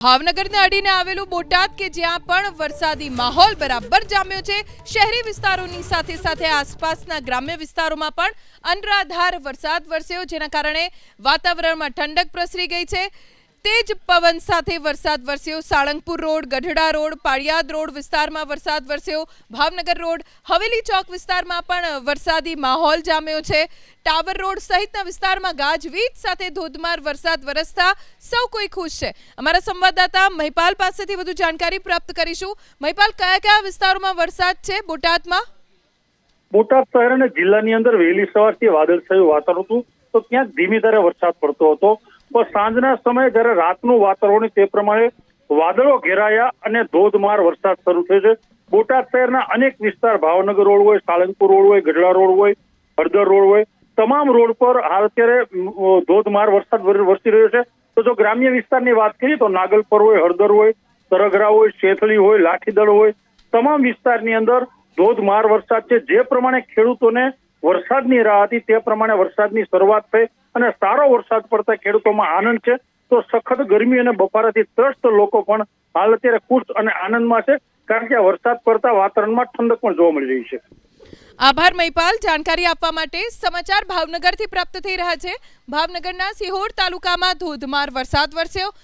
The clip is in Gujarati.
ભાવનગરને અડીને આવેલું બોટાદ કે જ્યાં પણ વરસાદી માહોલ બરાબર જામ્યો છે। શહેરી વિસ્તારોની સાથે સાથે આસપાસના ગ્રામ્ય વિસ્તારોમાં પણ અનરાધાર વરસાદ વરસ્યો, જેના કારણે વાતાવરણમાં ઠંડક પ્રસરી ગઈ છે। તેજ પવન સાથે વરસાદ વરસ્યો। Salangpur road, Gadhada road, Paliyad road વિસ્તારમાં વરસાદ વરસ્યો। ભાવનગર રોડ, હવેલી ચોક વિસ્તારમાં પણ વરસાદી માહોલ જામ્યો છે। ટાવર રોડ સહિતના વિસ્તારમાં ગાજવીજ સાથે ધોધમાર વરસાદ વરસતા સૌ કોઈ ખુશ છે। અમારા સંવાદદાતા મહિપાલ પાસેથી વધુ જાણકારી પ્રાપ્ત કરીશું। મહિપાલ, કયા કયા વિસ્તારોમાં વરસાદ છે બોટાદમાં? બોટાદ શહેર અને જિલ્લાની અંદર વહેલી સવારથી વાદળછાયું વાતાવરણ હતું, તો ક્યાંક ધીમી ધારે વરસાદ પડતો હતો। પણ સાંજના સમયે જ્યારે રાતનું વાતાવરણ તે પ્રમાણે વાદળો ઘેરાયા અને ધોધમાર વરસાદ શરૂ થયો છે। બોટાદ શહેરના અનેક વિસ્તાર, ભાવનગર રોડ હોય, સાળંગપુર રોડ હોય, ગઢડા રોડ હોય, હળદર રોડ હોય, તમામ રોડ પર હાલ અત્યારે ધોધમાર વરસાદ વરસી રહ્યો છે। તો જો ગ્રામ્ય વિસ્તારની વાત કરીએ તો નાગલપર હોય, હળદર હોય, તરગરા હોય, શેથળી હોય, લાઠીદળ હોય, તમામ વિસ્તારની અંદર ધોધમાર વરસાદ છે। જે પ્રમાણે ખેડૂતોને વરસાદની રાહ હતી તે પ્રમાણે વરસાદની શરૂઆત થઈ અને સારો વરસાદ પડતા ખેડૂતોમાં આનંદ છે। તો સખત ગરમી અને બફારાથી ત્રસ્ત લોકો પણ હાલ અત્યારે ખુશ અને આનંદમાં છે, કારણ કે વરસાદ પડતા વાતાવરણમાં ઠંડક પણ જોવા મળી રહી છે। આભાર મહિપાલ, જાણકારી આપવા માટે। સમાચાર ભાવનગરથી પ્રાપ્ત થઈ રહ્યા છે। ભાવનગરના સિહોર તાલુકામાં ધોધમાર વરસાદ વરસ્યો।